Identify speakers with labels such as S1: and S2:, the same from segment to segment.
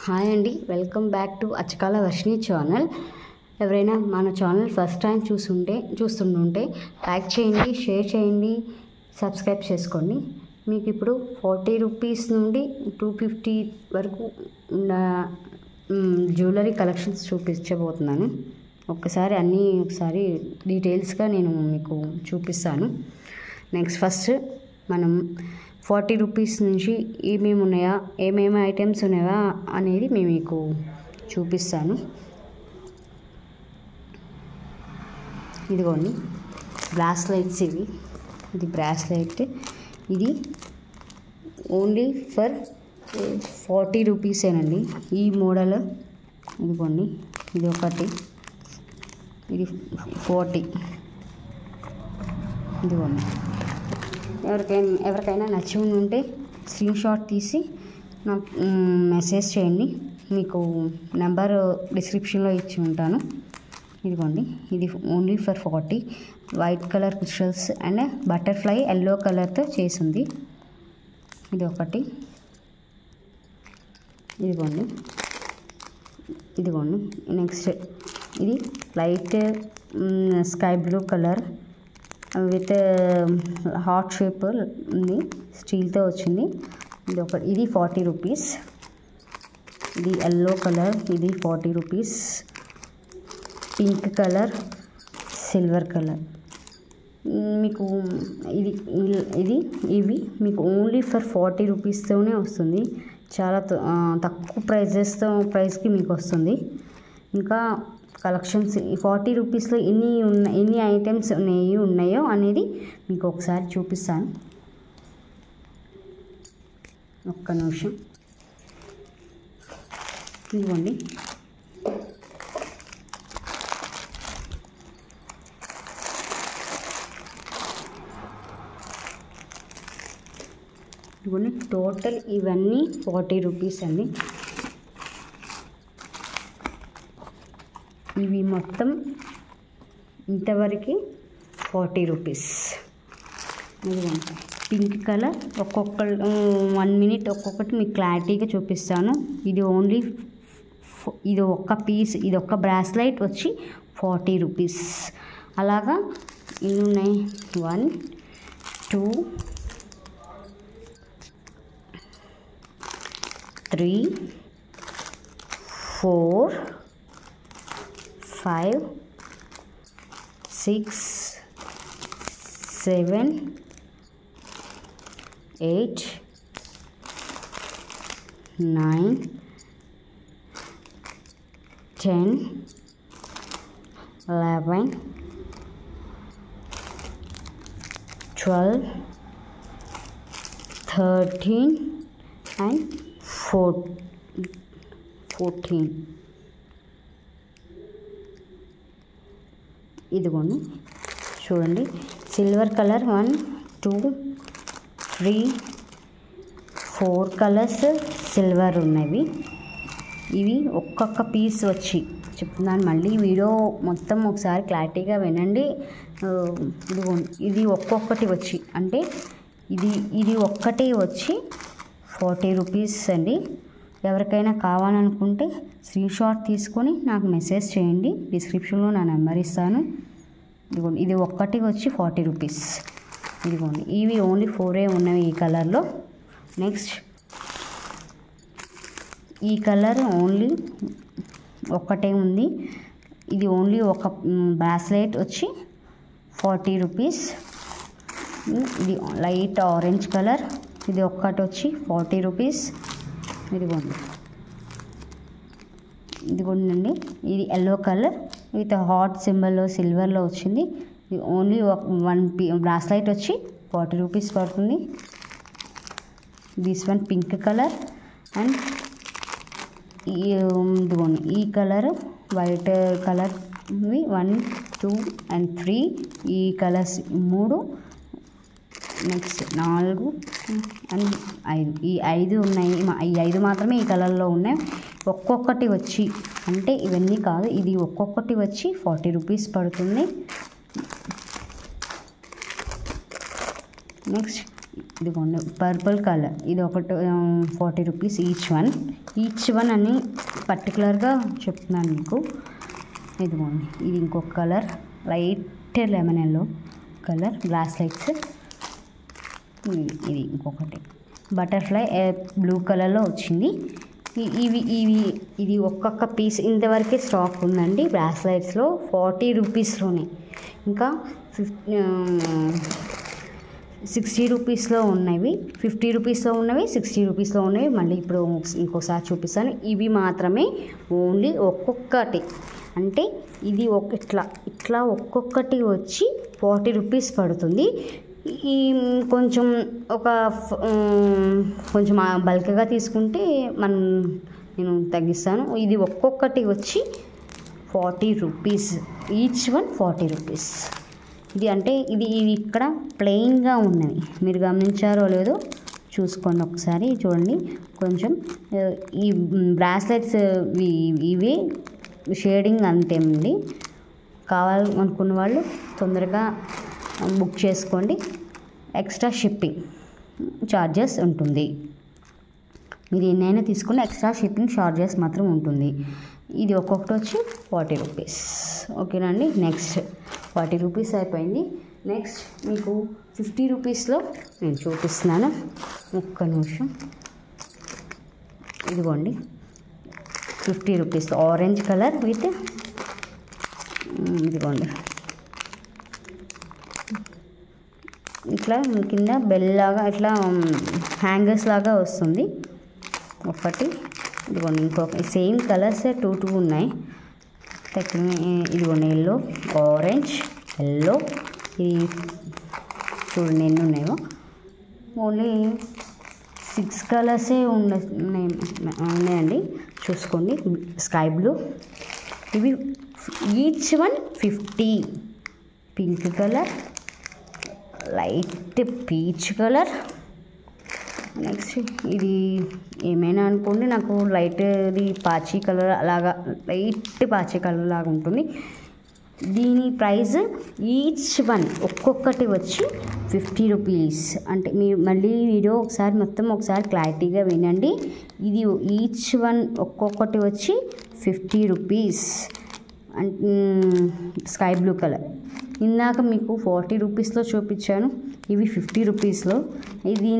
S1: Hi అండి, welcome back to Achchakala Varshini channel. ఎవరైనా మన ఛానల్ ఫస్ట్ టైం చూస్తుంటే లైక్ చేయండి, షేర్ చేయండి, సబ్స్క్రైబ్ చేసుకోండి. మీకు ఇప్పుడు 40 రూపీస్ నుండి 250 వరకు ఉన్న జ్యువెలరీ కలెక్షన్స్ చూపించబోతున్నాను. ఒకసారి డీటెయిల్స్గా నేను మీకు చూపిస్తాను. నెక్స్ట్ ఫస్ట్ మనం 40 రూపీస్ నుంచి ఏమేమి ఐటమ్స్ ఉన్నాయా అనేది మేము మీకు చూపిస్తాను. ఇదిగోండి బ్రాస్లెట్స్. ఇది బ్రాస్లెట్. ఇది ఓన్లీ ఫర్ 40 రూపీసేనండి. ఈ మోడల్ ఇదిగోండి, ఇది ఒకటి, ఇది 40. ఇదిగోండి, ఎవరికైనా నచ్చి ఉంటే స్క్రీన్ షాట్ తీసి నాకు మెసేజ్ చేయండి. మీకు నెంబర్ డిస్క్రిప్షన్లో ఇచ్చి ఉంటాను. ఇదిగోండి, ఇది only for 40. White colour crystals and butterfly yellow కలర్తో చేసింది. ఇది ఒకటి. ఇదిగోండి నెక్స్ట్ ఇది light sky blue colour with heart shape ఉంది, స్టీల్తో వచ్చింది. ఇది 40 రూపీస్. ఇది ఎల్లో కలర్, ఇది 40 rupees. Pink colour, silver colour. మీకు ఇవి మీకు ఓన్లీ ఫర్ 40 రూపీస్తోనే వస్తుంది. చాలా తక్కువ ప్రైస్కి మీకు వస్తుంది. ఇంకా కలెక్షన్స్ 40 రూపీస్లో ఎన్ని ఐటమ్స్ ఉన్నాయో అనేది మీకు ఒకసారి చూపిస్తాను. ఒక్క నిమిషం. ఇదిగోండి, టోటల్ ఇవన్నీ 40 రూపీస్ అండి. ఇవి మొత్తం ఇంతవరకు 40 రూపీస్. ఇదిగోండి పింక్ కలర్. 1 మినిట్ ఒక్కొక్కటి మీకు క్లారిటీగా చూపిస్తాను. ఇది ఒక్క పీస్, ఇది ఒక్క బ్రాస్లైట్ వచ్చి 40 రూపీస్. అలాగా ఇన్ని ఉన్నాయి. 1 2 3 4 5 6 7 8 9 10 11 12 13 and 14. ఇదిగోండి చూడండి, సిల్వర్ కలర్ 1 2 3 4 కలర్స్ సిల్వర్ ఉన్నవి. ఇవి ఒక్కొక్క పీస్ వచ్చి చెప్తున్నాను. మళ్ళీ వీడియో మొత్తం ఒకసారి క్లారిటీగా వినండి. ఇది ఒక్కొక్కటి వచ్చి అంటే ఇది ఒక్కటి వచ్చి 40 రూపీస్ అండి. ఎవరికైనా కావాలనుకుంటే స్క్రీన్ షాట్ తీసుకొని నాకు మెసేజ్ చేయండి. డిస్క్రిప్షన్లో నా నెంబర్ ఇస్తాను. ఇదిగోండి, ఇది ఒక్కటి వచ్చి 40 రూపీస్. ఇదిగోండి, ఇవి ఓన్లీ 4 ఉన్నవి ఈ కలర్లో. నెక్స్ట్ ఈ కలర్ ఓన్లీ ఒక్కటే ఉంది. ఇది ఓన్లీ ఒక బ్రాస్లెట్ వచ్చి 40 రూపీస్. ఇది లైట్ ఆరెంజ్ కలర్, ఇది ఒక్కటి వచ్చి 40 రూపీస్. ఇదిగోండి, ఇది ఎల్లో కలర్ విత్ హార్ట్ సింబల్లో సిల్వర్లో వచ్చింది. ఇది ఓన్లీ 1 బ్రాస్లైట్ వచ్చి 40 రూపీస్ పడుతుంది. This one pink colour and ఇదిగోండి ఈ కలర్ వైట్ కలర్ 1 2 and 3. ఈ కలర్స్ 3. Next 4 and 5. ఈ 5 ఉన్నాయి. ఈ 5 మాత్రమే ఈ కలర్లో ఉన్నాయి. ఒక్కొక్కటి వచ్చి అంటే ఇవన్నీ కాదు, ఇది ఒక్కొక్కటి వచ్చి 40 రూపీస్ పడుతుంది. నెక్స్ట్ ఇదిగోండి పర్పుల్ కలర్, ఇది ఒకటి 40 రూపీస్ ఈచ్ వన్ అని పర్టికులర్గా చెప్తున్నాను మీకు. ఇదిగోండి ఇది ఇంకొక colour, light lemon yellow colour bracelets. ఇది ఇంకొకటి బటర్ఫ్లై బ్లూ కలర్లో వచ్చింది. ఇది ఒక్కొక్క పీస్ ఇంతవరకే స్టాక్ ఉందండి బ్రాస్లెట్స్లో 40 రూపీస్లోనే. ఇంకా 60 రూపీస్లో ఉన్నవి, 50 రూపీస్లో ఉన్నవి, 60 రూపీస్లో ఉన్నవి. మళ్ళీ ఇప్పుడు ఇంకోసారి చూపిస్తాను. ఇవి మాత్రమే ఓన్లీ ఒక్కొక్కటి, అంటే ఇది ఇట్లా ఒక్కొక్కటి వచ్చి 40 రూపీస్ పడుతుంది. ఈ కొంచెం కొంచెం బల్క్గా తీసుకుంటే నేను తగ్గిస్తాను. ఇది ఒక్కొక్కటి వచ్చి 40 రూపీస్, ఈచ్ వన్ 40 రూపీస్. ఇది అంటే ఇది ఇక్కడ ప్లెయిన్గా ఉన్నవి, మీరు గమనించారో లేదో చూసుకోండి ఒకసారి. చూడండి కొంచెం ఈ బ్రాస్లెట్స్ ఇవి షేడింగ్ అంతేనండి. కావాలనుకున్న వాళ్ళు తొందరగా బుక్ చేసుకోండి. ఎక్స్ట్రా షిప్పింగ్ ఛార్జెస్ ఉంటుంది, మీరు ఎన్నైనా తీసుకున్న ఎక్స్ట్రా షిప్పింగ్ ఛార్జెస్ మాత్రం ఉంటుంది. ఇది ఒక్కొక్కటి వచ్చి 40 రూపీస్. ఓకేనండి. నెక్స్ట్ 40 రూపీస్ అయిపోయింది. నెక్స్ట్ మీకు 50 రూపీస్లో నేను చూపిస్తున్నాను, ఒక్క నిమిషం. ఇదిగోండి 50 రూపీస్లో ఆరెంజ్ కలర్ విత్ ఇదిగోండి ఇట్లా కింద బెల్ లాగా ఇట్లా హ్యాంగర్స్ లాగా వస్తుంది ఒకటి. ఇదిగోండి ఇంకొక సేమ్ కలర్స్ 2 ఉన్నాయి. ఇదిగోండి ఎల్లో, ఆరెంజ్, ఎల్లో. ఇది చూడండి ఎన్ని ఉన్నాయో, ఓన్లీ 6 కలర్సే ఉన్నాయండి. చూసుకోండి. స్కై బ్లూ, ఇవి each one 50. Pink colour, light peach colour. Next ఇది ఏమైనా అనుకోండి, నాకు లైట్ది పాచి కలర్ అలాగా, లైట్ పాచి కలర్ లాగా ఉంటుంది. దీని ప్రైస్ ఈచ్ వన్ ఒక్కొక్కటి వచ్చి 50 రూపీస్. అంటే మీరు మళ్ళీ వీడియో ఒకసారి క్లారిటీగా వినండి. ఇది ఈచ్ వన్ ఒక్కొక్కటి వచ్చి 50 రూపీస్. స్కై బ్లూ కలర్ ఇందాక మీకు 40 రూపీస్లో చూపించాను, ఇవి 50 రూపీస్లో. ఇది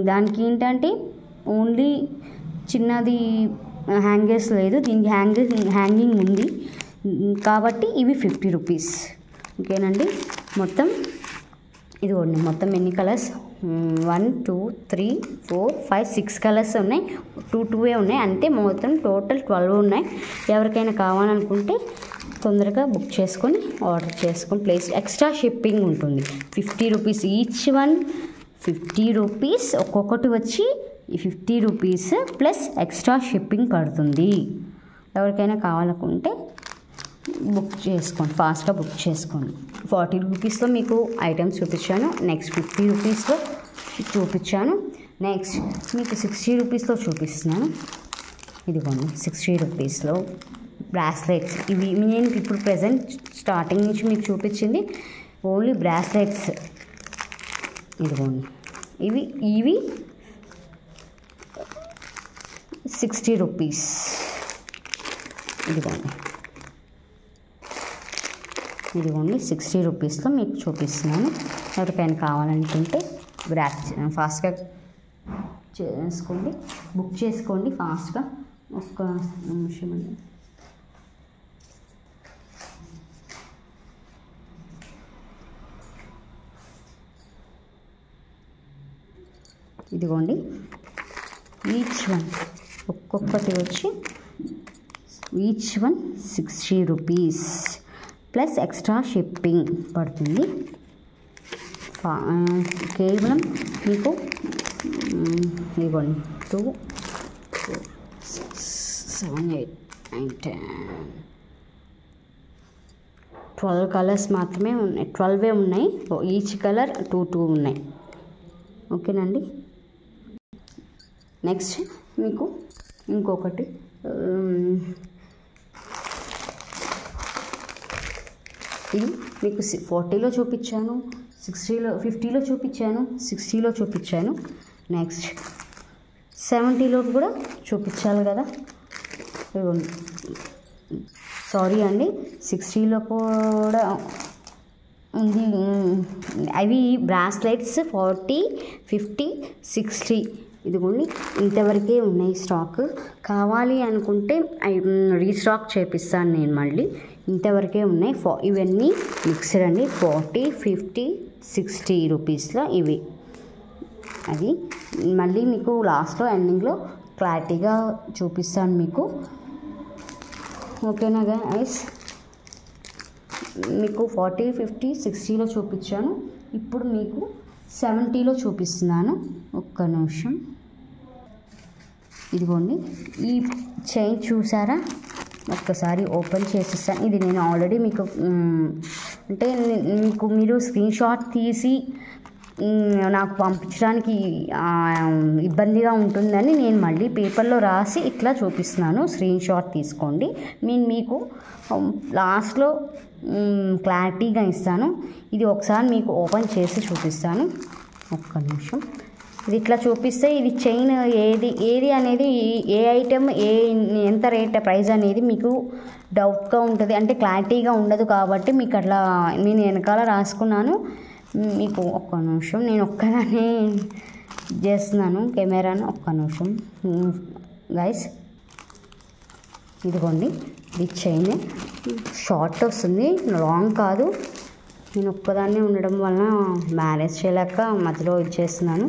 S1: దానికి ఏంటంటే ఓన్లీ చిన్నది హ్యాంగర్స్ లేదు, దీనికి హ్యాంగింగ్ ఉంది కాబట్టి ఇవి 50 రూపీస్. ఓకేనండి. మొత్తం ఇదిగోండి, మొత్తం ఎన్ని కలర్స్ 1 2 3 4 5 6 కలర్స్ ఉన్నాయి. 2 ఉన్నాయి, అంటే మొత్తం టోటల్ 12 ఉన్నాయి. ఎవరికైనా కావాలనుకుంటే తొందరగా బుక్ చేసుకొని ఆర్డర్ చేసుకొని ప్లేస్. ఎక్స్ట్రా షిప్పింగ్ ఉంటుంది 50 రూపీస్ ఈచ్ వన్. 50 రూపీస్ ఒక్కొక్కటి వచ్చి 50 రూపీస్ ప్లస్ ఎక్స్ట్రా షిప్పింగ్ పడుతుంది. ఎవరికైనా కావాలనుకుంటే బుక్ చేసుకోండి, ఫాస్ట్గా బుక్ చేసుకోండి. 40 రూపీస్లో మీకు ఐటమ్స్ చూపించాను. నెక్స్ట్ 50 రూపీస్లో చూపించాను. నెక్స్ట్ మీకు 60 రూపీస్లో చూపిస్తున్నాను. ఇదిగోండి 60 రూపీస్లో బ్రాస్లెట్స్. ఇవి నేను ఇప్పుడు ప్రజెంట్ స్టార్టింగ్ నుంచి మీకు చూపించింది ఓన్లీ బ్రాస్లెట్స్. ఇదిగోండి ఇవి 60 రూపీస్. ఇదిగోండి 60 రూపీస్లో మీకు చూపిస్తున్నాను. ఎవరికైనా కావాలనుకుంటే ఫాస్ట్గా చేసుకోండి, బుక్ చేసుకోండి ఫాస్ట్గా. ఒక్క నిమిషం అండి. ఇదిగోండి ఈచ్ వన్ ఒక్కొక్కటి వచ్చి each one 60 rupees plus extra shipping పడుతుంది. కేవలం మీకు ఇదిగోండి 2 4 6 7 8 9 10 12 కలర్స్ మాత్రమే ఉన్నాయి. 12 ఉన్నాయి. ఈచ్ కలర్ 2 ఉన్నాయి. ఓకేనండి. నెక్స్ట్ మీకు ఇంకొకటి ఇది మీకు 40లో చూపించాను, 60లో 50లో చూపించాను, 60లో చూపించాను. నెక్స్ట్ 70లో కూడా చూపించాలి కదా. సారీ అండి, 60లో కూడా ఉంది. అవి బ్రాస్లెట్స్ 40, 50, 60 ఇదిగోండి ఇంతవరకే ఉన్నాయి స్టాక్. కావాలి అనుకుంటే రీస్టాక్ చేపిస్తాను నేను మళ్ళీ. ఇంతవరకే ఉన్నాయి. ఇవన్నీ మిక్స్డ్ అండి. 40, 50, 60 రూపీస్లో ఇవి. అది మళ్ళీ మీకు లాస్ట్లో ఎండింగ్లో క్లారిటీగా చూపిస్తాను మీకు. ఓకేనా గైస్, మీకు 40, 50, 60లో చూపించాను. ఇప్పుడు మీకు 70లో చూపిస్తున్నాను. ఒక్క నిమిషం. ఇదిగోండి ఈ చైన్ చూసారా, ఒక్కసారి ఓపెన్ చేసేస్తాను. ఇది నేను ఆల్రెడీ మీకు అంటే మీరు స్క్రీన్ షాట్ తీసి నాకు పంపించడానికి ఇబ్బందిగా ఉంటుందని నేను మళ్ళీ పేపర్లో రాసి ఇట్లా చూపిస్తున్నాను. స్క్రీన్ షాట్ తీసుకోండి. నేను మీకు లాస్ట్లో క్లారిటీగా ఇస్తాను. ఇది ఒకసారి మీకు ఓపెన్ చేసి చూపిస్తాను. ఒక్క నిమిషం. ఇది ఇట్లా చూపిస్తే ఇది చైన్ ఏది అనేది ఏ ఐటెం ఎంత రేట్ ప్రైస్ అనేది మీకు డౌట్గా ఉంటుంది, అంటే క్లారిటీగా ఉండదు. కాబట్టి మీకు అట్లా నేను వెనకాల రాసుకున్నాను. మీకు ఒక్క నిమిషం, నేను ఒక్కదాన్ని చేస్తున్నాను కెమెరాను. ఒక్క నిమిషం గైస్. ఇదిగోండి ఇది చైన్ షార్ట్ వస్తుంది, లాంగ్ కాదు. నేను ఒక్కదాన్నే ఉండడం వలన మ్యారేజ్ చేయలేక మధ్యలో ఇచ్చేస్తున్నాను.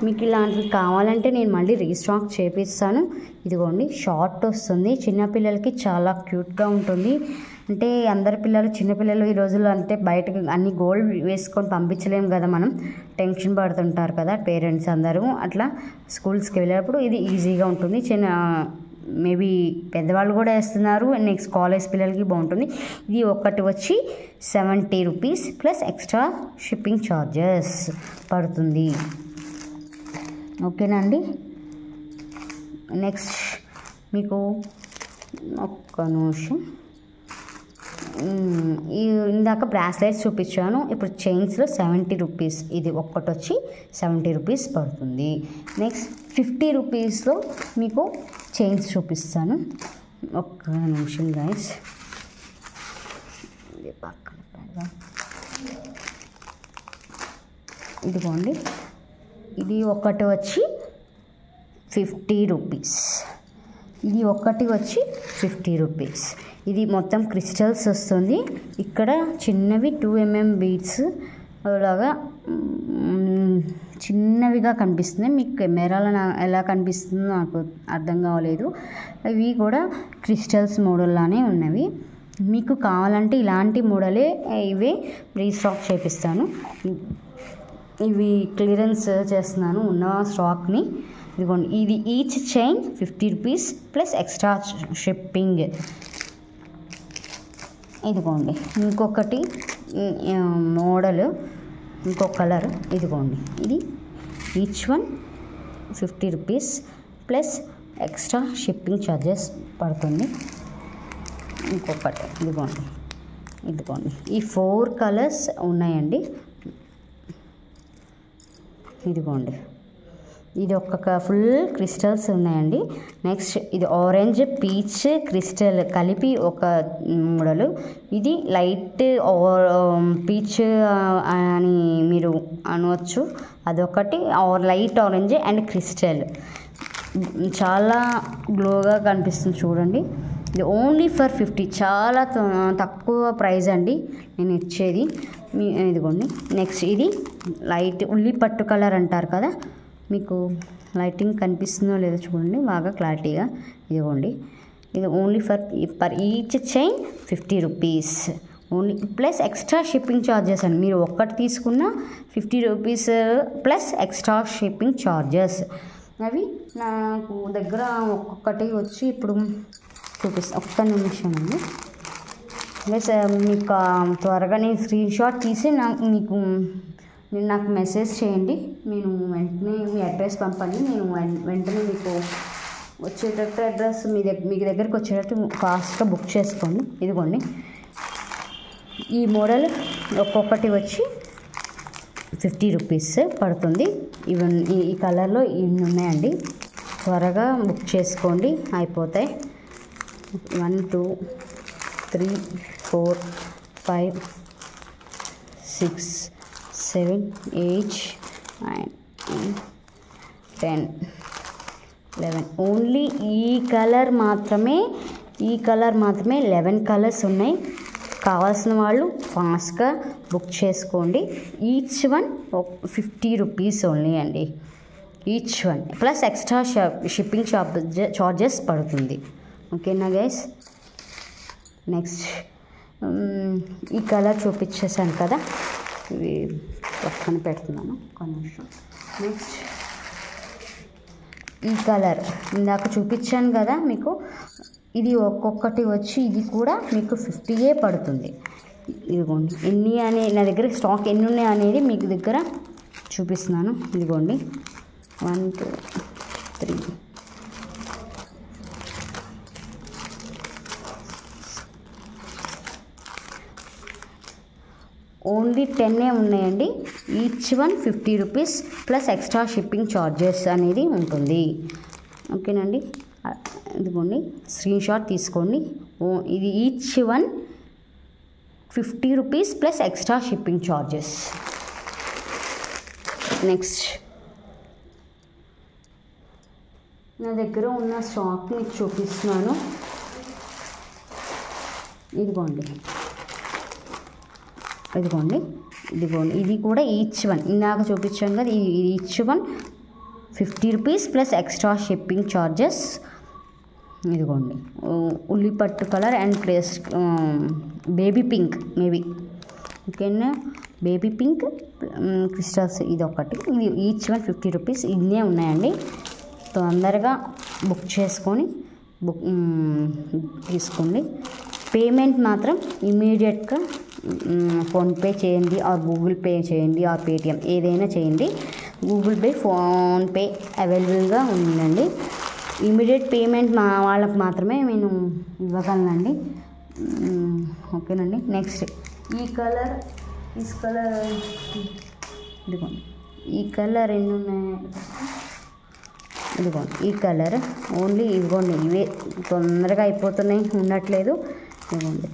S1: మీకు ఇలాంటివి కావాలంటే నేను మళ్ళీ రీస్టాక్ చేపిస్తాను. ఇదిగోండి షార్ట్ వస్తుంది, చిన్నపిల్లలకి చాలా క్యూట్గా ఉంటుంది. అంటే అందరి పిల్లలు చిన్నపిల్లలు ఈ రోజుల్లో అంటే బయటకు అన్ని గోల్డ్ వేసుకొని పంపించలేము కదా, మనం టెన్షన్ పడుతుంటారు కదా పేరెంట్స్ అందరూ. అట్లా స్కూల్స్కి వెళ్ళేటప్పుడు ఇది ఈజీగా ఉంటుంది. మేబీ పెద్దవాళ్ళు కూడా వేస్తున్నారు. నెక్స్ట్ కాలేజ్ పిల్లలకి బాగుంటుంది. ఇది ఒకటి వచ్చి 70 rupees plus extra shipping charges పడుతుంది. ఓకేనా అండి. నెక్స్ట్ మీకు ఒక్క నిమిషం, ఇందాక బ్రాస్లెట్స్ చూపించాను. ఇప్పుడు చైన్స్లో 70 రూపీస్, ఇది ఒక్కటి వచ్చి 70 రూపీస్ పడుతుంది. నెక్స్ట్ 50 రూపీస్లో మీకు చైన్స్ చూపిస్తాను. ఒక్క నిమిషం గైస్. ఇదిగోండి ఇది ఒకటి వచ్చి 50 రూపీస్, ఇది ఒకటి వచ్చి 50 రూపీస్. ఇది మొత్తం క్రిస్టల్స్ వస్తుంది. ఇక్కడ చిన్నవి 2mm బీడ్స్ అలాగా చిన్నవిగా కనిపిస్తుంది. మీకు కెమెరాలో ఎలా కనిపిస్తుందో నాకు అర్థం కావలేదు. ఇవి కూడా క్రిస్టల్స్ మోడల్లానే ఉన్నవి. మీకు కావాలంటే ఇలాంటి మోడలే ఇవే రీస్టాక్ చేపిస్తాను. ఇవి క్లియరెన్స్ చేస్తున్నాను ఉన్న స్టాక్ని. ఇదిగోండి ఇది each chain 50 rupees plus extra shipping. ఇదిగోండి ఇంకొకటి మోడల్, ఇంకో కలర్. ఇదిగోండి ఇది each one 50 rupees plus extra shipping charges పడుతుంది. ఇంకొకటి ఇదిగోండి ఈ 4 కలర్స్ ఉన్నాయండి. ఇదిగోండి ఇది ఒక్క ఫుల్ క్రిస్టల్స్ ఉన్నాయండి. నెక్స్ట్ ఇది ఆరెంజ్ పీచ్ క్రిస్టల్ కలిపి ఒక మోడలు. ఇది లైట్ పీచ్ అని మీరు అనవచ్చు, అదొకటి. లైట్ ఆరెంజ్ అండ్ క్రిస్టల్ చాలా గ్లోగా కనిపిస్తుంది చూడండి. ఇది ఓన్లీ ఫర్ 50, చాలా తక్కువ ప్రైస్ అండి నేను ఇచ్చేది. ఇదిగోండి నెక్స్ట్ ఇది లైట్ ఉల్లి పట్టు కలర్ అంటారు కదా, మీకు లైటింగ్ కనిపిస్తుందో లేదో చూడండి బాగా క్లారిటీగా. ఇదిగోండి ఇది only per each chain 50 rupees only plus extra shipping charges అండి. మీరు ఒక్కటి తీసుకున్న 50 rupees plus extra shipping charges. అవి నాకు దగ్గర ఒక్కొక్కటి వచ్చి ఇప్పుడు చూపిస్తాను. ఒక్క నిమిషం అండి. ప్లస్ మీకు త్వరగా నేను స్క్రీన్ షాట్ తీసి మీరు నాకు మెసేజ్ చేయండి. నేను వెంటనే మీ అడ్రస్ పంపండి. నేను వెంటనే మీకు వచ్చేటట్టు అడ్రస్ మీకు దగ్గరికి వచ్చేటట్టు ఫాస్ట్గా బుక్ చేసుకోండి. ఇదిగోండి ఈ మోడల్ ఒక్కొక్కటి వచ్చి 50 రూపీస్ పడుతుంది. ఇవన్నీ ఈ కలర్లో ఇన్ని ఉన్నాయండి. త్వరగా బుక్ చేసుకోండి, అయిపోతాయి. 1 2 3 4 5 6 7 8 9 10 11. ఓన్లీ ఈ కలర్ మాత్రమే 11 కలర్స్ ఉన్నాయి. కావాల్సిన వాళ్ళు ఫాస్ట్గా బుక్ చేసుకోండి. ఈచ్ వన్ 50 రూపీస్ ఓన్లీ అండి, each one plus extra shipping charges పడుతుంది. ఓకేనా గైస్. నెక్స్ట్ ఈ కలర్ చూపించేసాను కదా, ఇవి పక్కన పెడుతున్నాను ఒక నిమిషం. నెక్స్ట్ ఈ కలర్ ఇందాక చూపించాను కదా మీకు, ఇది ఒక్కొక్కటి వచ్చి ఇది కూడా మీకు 50 పడుతుంది. ఇదిగోండి ఎన్ని అనే నా దగ్గర స్టాక్ ఎన్ని ఉన్నాయి అనేది మీకు దగ్గర చూపిస్తున్నాను. ఇదిగోండి 1 2 3 ఓన్లీ 10 ఉన్నాయండి. Each one 50 rupees plus extra shipping charges అనేది ఉంటుంది. ఓకేనండి. ఇదిగోండి స్క్రీన్ షాట్ తీసుకోండి. ఇది each one 50 rupees plus extra shipping charges. Next నా దగ్గర ఉన్న స్టాక్ మీకు చూపిస్తున్నాను. ఇదిగోండి ఇది కూడా ఈచ్ వన్ ఇందాక చూపించాను కదా, ఇది each one 50 rupees plus extra shipping charges. ఇదిగోండి ఉల్లిపట్టు colour and plus baby pink maybe. ఓకేనా, బేబీ పింక్ క్రిస్టల్స్ ఇది ఒకటి. ఇది ఈచ్ వన్ 50 రూపీస్. ఇన్నే ఉన్నాయండి. తొందరగా బుక్ చేసుకొని తీసుకోండి. పేమెంట్ మాత్రం ఇమీడియట్గా ఫోన్పే చేయండి, ఆర్ గూగుల్ పే చేయండి, ఆర్ పేటిఎం ఏదైనా చేయండి. గూగుల్ పే, ఫోన్పే అవైలబుల్గా ఉందండి. ఇమీడియట్ పేమెంట్ వాళ్ళకి మాత్రమే నేను ఇవ్వగలనండి. ఓకేనండి. నెక్స్ట్ ఈ కలర్ ఇదిగోండి, ఈ కలర్ ఎన్ని ఉన్నాయి, ఇదిగోండి ఈ కలర్ ఓన్లీ ఇదిగోండి ఇవే తొందరగా అయిపోతున్నాయి, ఉండట్లేదు. ఇదిగోండి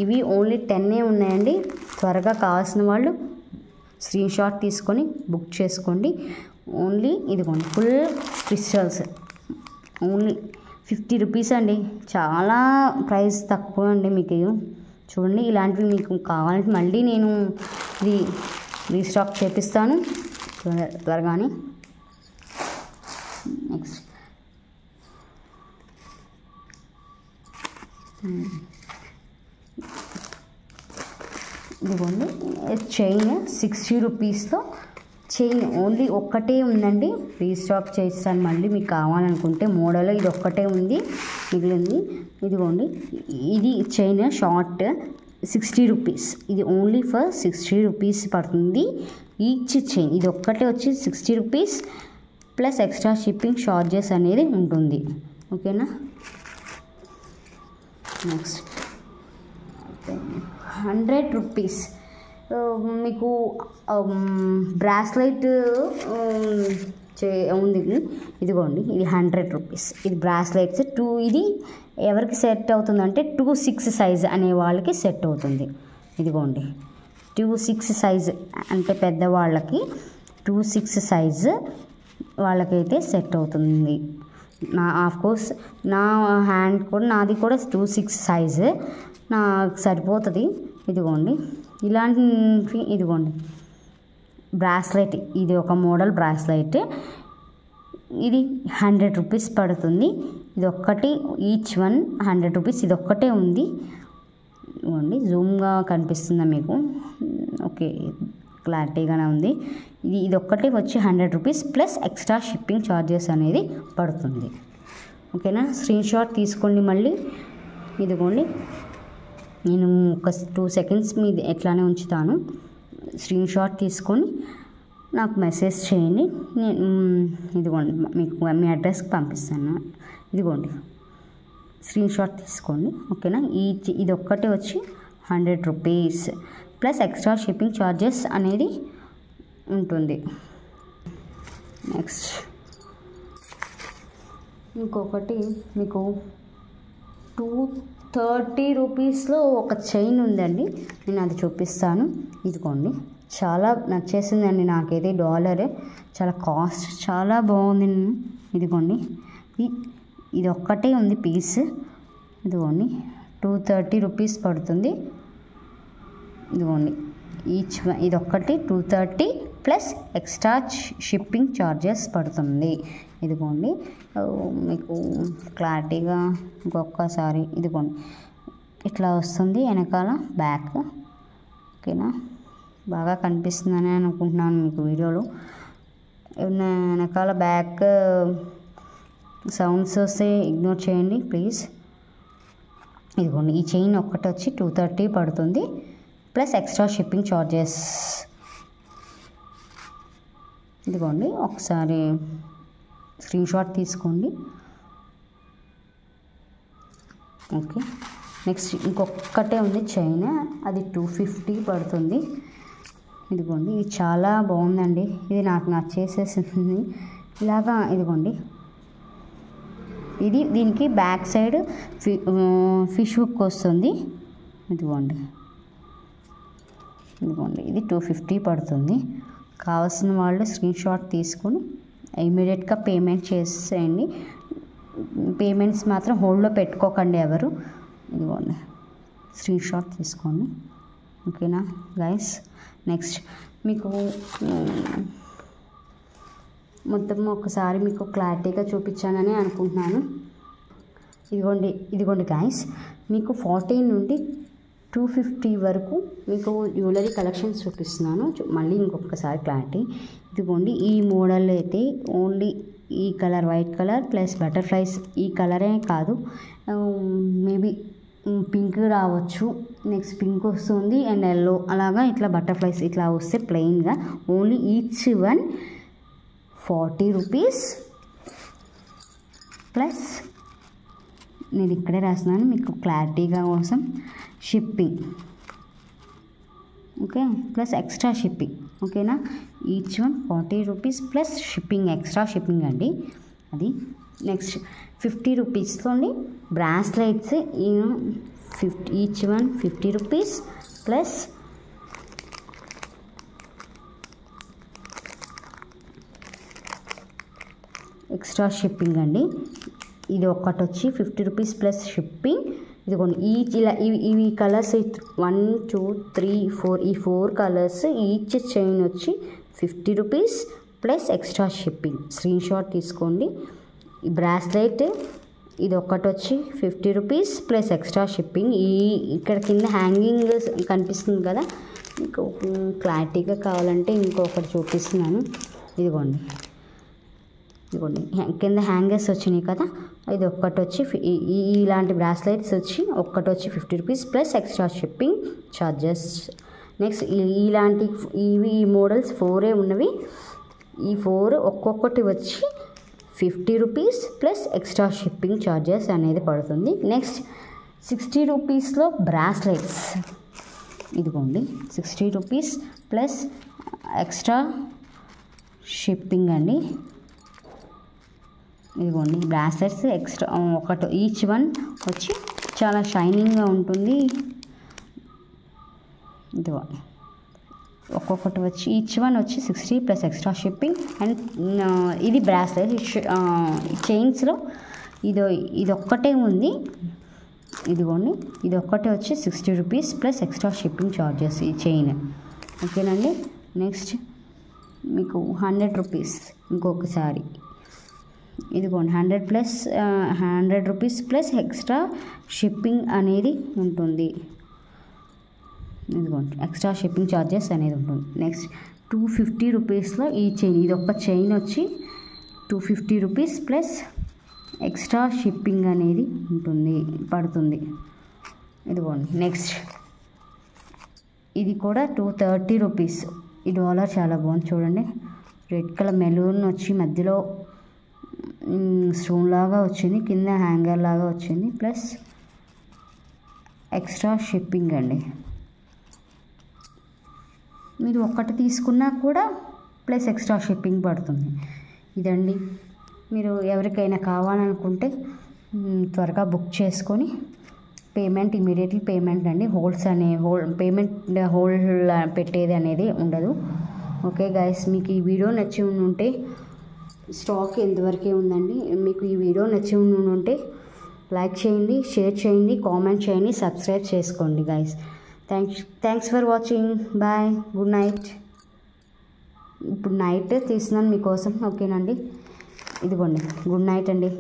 S1: ఇవి ఓన్లీ 10 ఉన్నాయండి. త్వరగా కావాల్సిన వాళ్ళు స్క్రీన్ షాట్ తీసుకొని బుక్ చేసుకోండి. ఓన్లీ ఇదిగోండి ఫుల్ క్రిస్టల్స్ ఓన్లీ 50 రూపీస్ అండి. చాలా ప్రైస్ తక్కువ అండి మీకు. చూడండి ఇలాంటివి మీకు కావాలంటే మళ్ళీ నేను ఇది రీస్టాక్ చేపిస్తాను త్వరగానే. నెక్స్ట్ ఇదిగోండి చైన్ 60 రూపీస్తో చైన్ ఓన్లీ ఒక్కటే ఉందండి. రీస్టాక్ చేస్తాను మళ్ళీ మీకు కావాలనుకుంటే. మోడల్ ఇది ఒక్కటే ఉంది, మిగిలింది. ఇదిగోండి ఇది చైన్ షార్ట్ 60 రూపీస్. ఇది ఓన్లీ ఫర్ 60 రూపీస్ పడుతుంది ఈచ్ చైన్. ఇది ఒక్కటే వచ్చి 60 rupees plus extra shipping charges అనేది ఉంటుంది. ఓకేనా. నెక్స్ట్ 100 రూపీస్ మీకు బ్రాస్లెట్ ఉంది. ఇదిగోండి ఇది 100 రూపీస్. ఇది బ్రాస్లెట్స్ 2. ఇది ఎవరికి సెట్ అవుతుందంటే 2-6 సైజ్ అనే వాళ్ళకి సెట్ అవుతుంది. ఇదిగోండి 2-6 సైజ్ అంటే పెద్దవాళ్ళకి 2-6 సైజ్ వాళ్ళకైతే సెట్ అవుతుంది. ఆఫ్కోర్స్ నా హ్యాండ్ కూడా నాది కూడా 2-6 సైజు నాకు సరిపోతుంది. ఇదిగోండి ఇలాంటి ఇదిగోండి బ్రాస్లెట్, ఇది ఒక మోడల్ బ్రాస్లెట్. ఇది 100 రూపీస్ పడుతుంది. ఇది ఒక్కటి ఈచ్ వన్ 100 రూపీస్. ఇది ఒక్కటే ఉంది. ఇదిగోండి జూమ్గా కనిపిస్తుందా మీకు? ఓకే క్లారిటీగానే ఉంది. ఇది ఒక్కటే వచ్చి 100 rupees plus extra shipping charges అనేది పడుతుంది. ఓకేనా. స్క్రీన్ షాట్ తీసుకోండి మళ్ళీ. ఇదిగోండి నేను ఒక 2 సెకండ్స్ మీద ఎట్లానే ఉంచుతాను. స్క్రీన్ షాట్ తీసుకొని నాకు మెసేజ్ చేయండి, నేను ఇదిగోండి మీకు మీ అడ్రస్కి పంపిస్తాను. ఇదిగోండి స్క్రీన్ షాట్ తీసుకోండి, ఓకేనా. ఇది ఒక్కటే వచ్చి 100 rupees plus extra shipping charges అనేది ఉంటుంది. నెక్స్ట్ ఇంకొకటి మీకు 230 రూపీస్లో ఒక చైన్ ఉందండి, నేను అది చూపిస్తాను. ఇదిగోండి చాలా నచ్చేసిందండి నాకైతే, డాలరే చాలా కాస్ట్, చాలా బాగుంది. ఇదిగోండి ఇది ఒక్కటే ఉంది పీస్. ఇదిగోండి 230 రూపీస్ పడుతుంది. ఇదిగోండి ఇది ఒక్కటి 230 ప్లస్ ఎక్స్ట్రా షిప్పింగ్ ఛార్జెస్ పడుతుంది. ఇదిగోండి మీకు క్లారిటీగా ఇంకొకసారి ఇదిగోండి ఇట్లా వస్తుంది వెనకాల బ్యాక్, ఓకేనా. బాగా కనిపిస్తుందని అనుకుంటున్నాను మీకు వీడియోలో. వెనకాల బ్యాక్ సౌండ్స్ వస్తే ఇగ్నోర్ చేయండి ప్లీజ్. ఇదిగోండి ఈ చైన్ ఒక్కటి వచ్చి 230 పడుతుంది ప్లస్ ఎక్స్ట్రా షిప్పింగ్ ఛార్జెస్. ఇదిగోండి ఒకసారి స్క్రీన్ షాట్ తీసుకోండి, ఓకే. నెక్స్ట్ ఇంకొక్కటే ఉంది చైన్, అది 250 పడుతుంది. ఇదిగోండి ఇది చాలా బాగుందండి, ఇది నాకు నచ్చేసేసింది. ఇలాగా ఇదిగోండి దీనికి బ్యాక్ సైడ్ ఫిష్ హుక్ వస్తుంది. ఇదిగోండి ఇది 250 పడుతుంది. కావాల్సిన వాళ్ళు స్క్రీన్ షాట్ తీసుకొని ఇమీడియట్గా పేమెంట్ చేసేయండి. పేమెంట్స్ మాత్రం హోల్డ్లో పెట్టుకోకండి ఎవరు. ఇదిగోండి స్క్రీన్ షాట్ తీసుకోండి, ఓకేనా గైస్. నెక్స్ట్ మీకు మొత్తం ఒకసారి మీకు క్లారిటీగా చూపించానని అనుకుంటున్నాను. ఇదిగోండి గైస్, మీకు 40 నుండి 250 వరకు మీకు జ్యువెలరీ కలెక్షన్స్ చూపిస్తున్నాను. మళ్ళీ ఇంకొకసారి క్లారిటీ. ఇదిగోండి ఈ మోడల్ అయితే ఓన్లీ ఈ colour white colour plus butterflies, ఈ కలరే కాదు మేబీ పింక్ రావచ్చు, నెక్స్ట్ పింక్ వస్తుంది అండ్ ఎల్లో, అలాగా ఇట్లా బటర్ఫ్లైస్ ఇట్లా వస్తే ప్లెయిన్గా only each one 40 rupees plus నేను ఇక్కడే రాస్తున్నాను మీకు క్లారిటీగా కోసం shipping, okay, plus extra shipping, ఓకేనా. Each one 40 rupees plus shipping, extra shipping అండి అది. నెక్స్ట్ 50 రూపీస్లోని bracelets each one 50 rupees plus extra shipping అండి. ఇది ఒకటి వచ్చి 50 రూపీస్ ప్లస్ షిప్పింగ్. ఇదిగోండి ఇలా ఇవి కలర్స్ 1 2 3 4 ఈ 4 కలర్స్ ఈచ్ చైన్ వచ్చి 50 rupees plus extra shipping. Screen shot తీసుకోండి. ఈ బ్రాస్లెట్ ఇది ఒకటి వచ్చి 50 రూపీస్ ప్లస్ ఎక్స్ట్రా షిప్పింగ్. ఇక్కడ కింద హ్యాంగింగ్ కనిపిస్తుంది కదా, మీకు క్లారిటీగా కావాలంటే ఇంకొకటి చూపిస్తున్నాను. ఇదిగోండి కింద హ్యాంగర్స్ వచ్చినాయి కదా, ఇది ఒక్కటి వచ్చి ఇలాంటి బ్రాస్లెట్స్ వచ్చి ఒక్కటి వచ్చి 50 rupees plus extra shipping charges. Next ఇలాంటి ఈ మోడల్స్ 4 ఉన్నవి, ఈ 4 ఒక్కొక్కటి వచ్చి 50 rupees plus extra shipping charges అనేది పడుతుంది. నెక్స్ట్ 60 రూపీస్లో బ్రాస్లెట్స్, ఇదిగోండి 60 రూపీస్ ప్లస్ ఎక్స్ట్రా షిప్పింగ్ అండి. ఇదిగోండి బ్రాస్లెట్స్ ఎక్స్ట్రా ఒకటి ఈచ్ వన్ వచ్చి చాలా షైనింగ్గా ఉంటుంది. ఇదిగోండి ఒక్కొక్కటి వచ్చి ఈచ్ వన్ వచ్చి 60 ప్లస్ ఎక్స్ట్రా షిప్పింగ్. అండ్ ఇది బ్రాస్లెట్ చైన్స్లో ఇది ఒక్కటే ఉంది. ఇదిగోండి ఇది ఒక్కటే వచ్చి 60 rupees plus extra shipping charges ఈ చైన్, ఓకేనండి. నెక్స్ట్ మీకు 100 రూపీస్ ఇంకొకసారి, ఇదిగోండి 100 రూపీస్ ప్లస్ ఎక్స్ట్రా షిప్పింగ్ అనేది ఉంటుంది. ఇదిగోండి ఎక్స్ట్రా షిప్పింగ్ ఛార్జెస్ అనేది ఉంటుంది. నెక్స్ట్ 250 రూపీస్లో ఈ చైన్, ఇది ఒక చైన్ వచ్చి 250 రూపీస్ ప్లస్ ఎక్స్ట్రా షిప్పింగ్ అనేది పడుతుంది. ఇదిగోండి నెక్స్ట్ ఇది కూడా 230 రూపీస్ ఈ డాలర్ చాలా బాగుంది చూడండి. రెడ్ కలర్ మెరూన్ వచ్చి మధ్యలో స్టోన్ లాగా వచ్చింది, కింద హ్యాంగర్ లాగా వచ్చింది, ప్లస్ ఎక్స్ట్రా షిప్పింగ్ అండి. మీరు ఒక్కటి తీసుకున్నా కూడా ప్లస్ ఎక్స్ట్రా షిప్పింగ్ పడుతుంది. ఇదండి, మీరు ఎవరికైనా కావాలనుకుంటే త్వరగా బుక్ చేసుకొని పేమెంట్ ఇమీడియట్లీ పేమెంట్ అండి. పేమెంట్ హోల్డ్ పెట్టేది అనేది ఉండదు. ఓకే గైస్, మీకు ఈ వీడియో నచ్చి ఉంటే స్టాక్ ఎంతవరకే ఉందండి. మీకు ఈ వీడియో నచ్చి ఉంటే లైక్ చేయండి, షేర్ చేయండి, కామెంట్ చేయండి, సబ్స్క్రైబ్ చేసుకోండి guys. Thanks for watching. Bye, good night. ఇప్పుడు నైట్ తీస్తున్నాను మీకోసం. ఓకేనండి, ఇదిగోండి గుడ్ నైట్ అండి.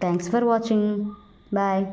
S1: Thanks for watching. బాయ్.